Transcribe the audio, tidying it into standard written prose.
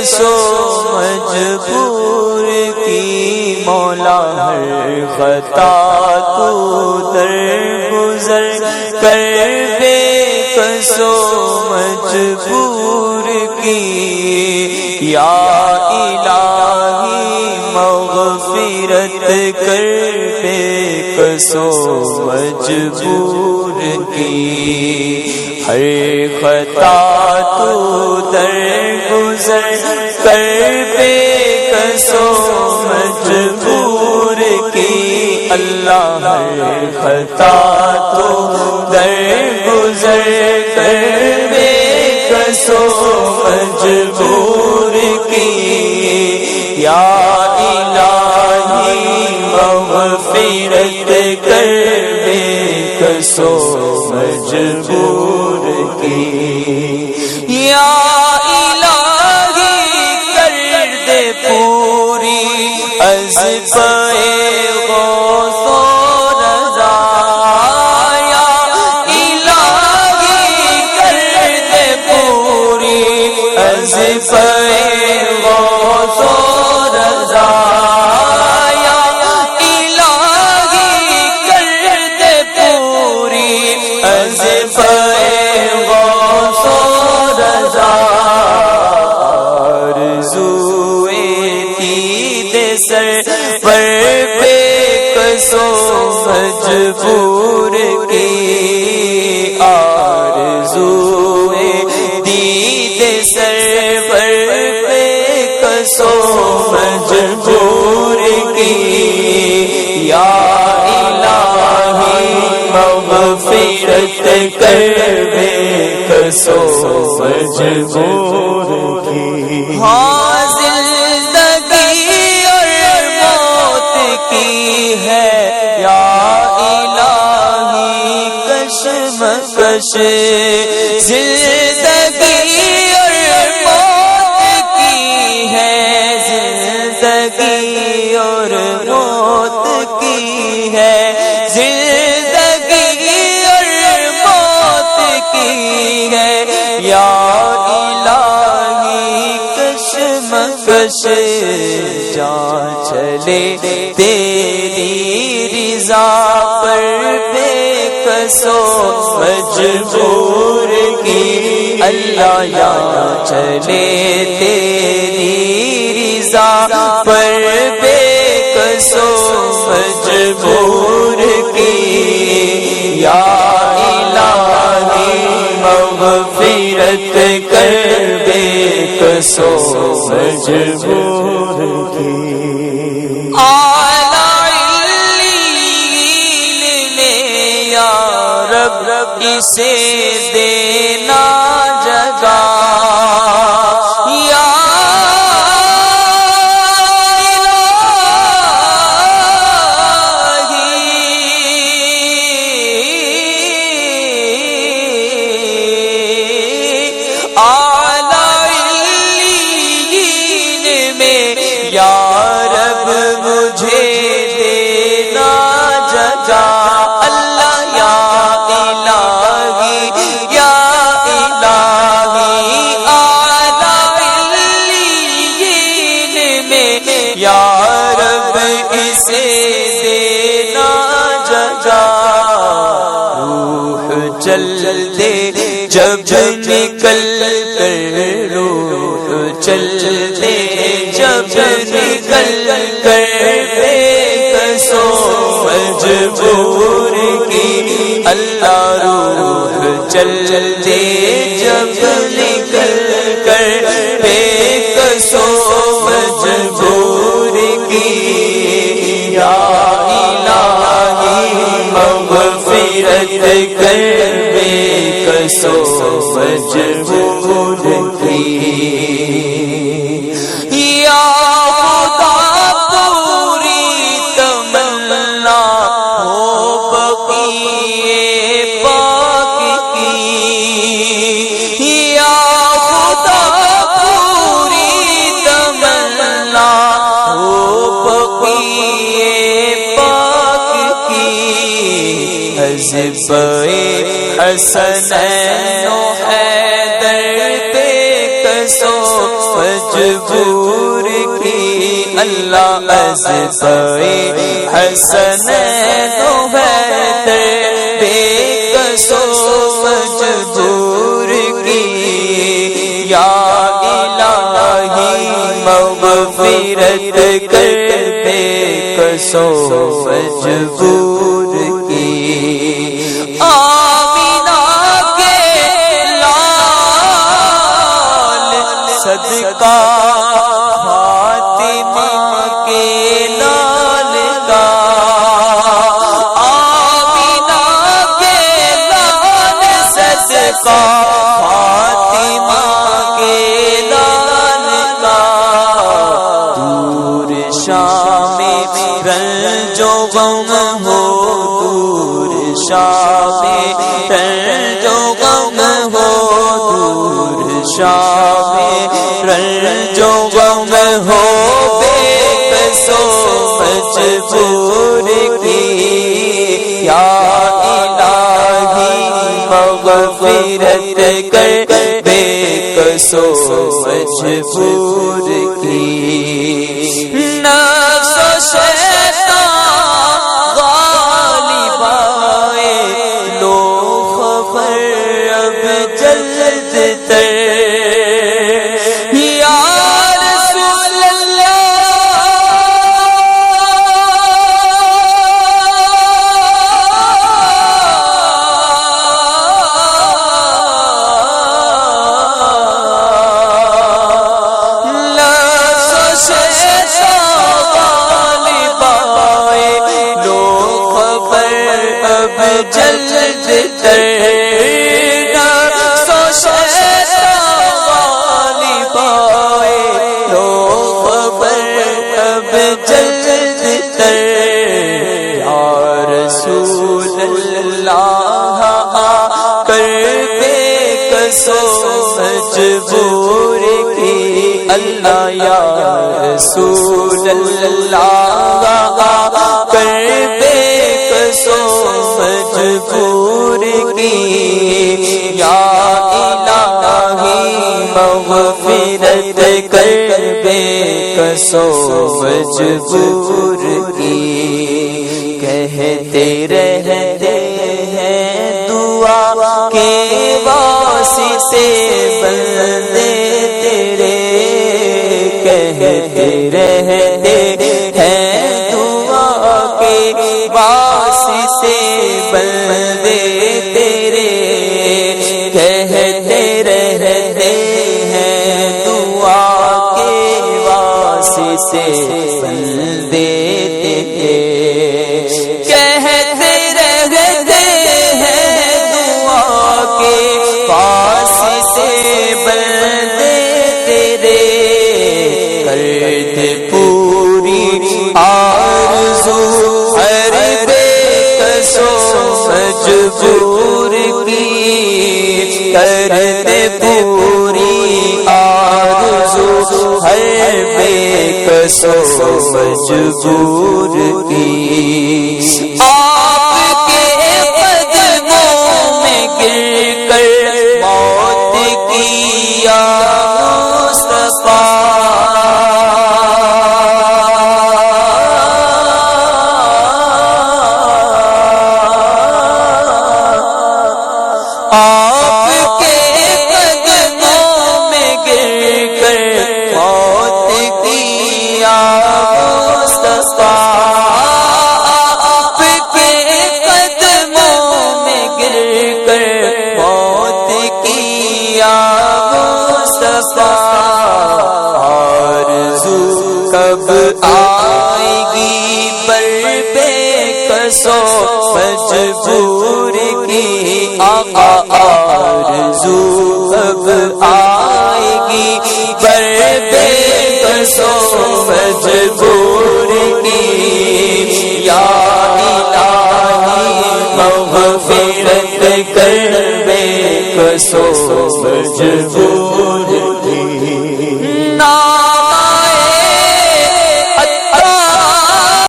کسو مجبور کی مولا ہر خطا تو درگزر کر بے کسو مجبور کی یا الہی مغفرت کر بے کسو مجبور کی ہر خطا تو درگزر کر بے کسو مجبور کی اللہ ہر خطا تو درگزر کر بے کسو مجبور کی یا الہی مغفرت کر بے کسو مجبور کی یا الہی کر دے پوری عزبِ غوث و رضا یا الہی کر دے پوری عزبِ غوث و رضا یا الہی کر دے پوری عزبِ غوث و رضا آرزوئے دید سر پر بے کسو مجبور کی آرزوئے دید سر پر بے کسو مجبور کی یا الہی مغفرت کر بے کسو مجبور کی ہاں زندگی اور موت کی ہے یا الہی کشمکش زندگی اور موت کی ہے زندگی اور موت کی ہے زندگی اور موت کی ہے یا الہی کشمکش جان چلے تیری رضا پر بے کسو مجبور کی اللہ یا چلے تیری رضا پر بے کسو مجبور کی یا الہی مغفرت کر بے کسو مجبور کی اعلیٰ علیین میں یا رب اسے دینا جگہ یا چل دے جب نکل کر روح چل دے جب نکل کر بے کسو مجبور کی اللہ روح چل دے جب نکل کر بے کسو مجبور کی یا الہی مغفرت کر کسو مجبور کی یا خدا پوری تمنا ہو بقیے پاک کی یا خدا پوری تمنا ہو بقیے پاک کی حزب حسنین و حیدر پہ کسو مجبور کی اللہ از پائے حسنین و حیدر بے کسو مجبور کی یا الہی مغفرت کر بے کسو مجبور کی آمینہ کے لال صدقہ فاطمہ کے لال کا آمینہ کے لال صدقہ فاطمہ کے لال کا دور شام رنج و غم ہو دور شام رنج و غم ہو دور شام رنج و غم ہو بے کسو مجبور کی یا الہی مغفرت کر بے کسو مجبور کی نفس و شیطان غالب آئے لو خبر اب جلد تر یا رسول جلد تر نفس و شیطان غالب آئے لو خبر اب جلد تر یا رسول اللہ آ کر بے کسو مجبور کی اللہ یا رسول اللہ آ کر بے کسو مجبور کی یا الہی مغفرت کر بے کسو مجبور کی کہتے رہتے ہیں دعا کے واسطے بندے تیرے کہتے رہتے ہیں دعا کے واسطے بندے تیرے کہتے رہتے ہیں دعا کے واسطے بندے تیرے کہتے رہتے ہیں دعا کے واسطے بندے تیرے کرتے پوری آرزو ہر بے کسو مجبور کی کرتے پوری آرزو ہر بے کسو مجبور کی آپ کے قدموں میں گر کر موت کی یا مصطفیٰ آپ کے قدموں میں گر کر موت کی یا مصطفیٰ آپ کے قدموں میں گر کر موت کی یا مصطفیٰ آرزو کب آئے گی پر بے کسو مجبور کی آقا آرزو کب آئے گی پر بے کسو مجبور کی یا الہی مغفرت کر بے کسو مجبور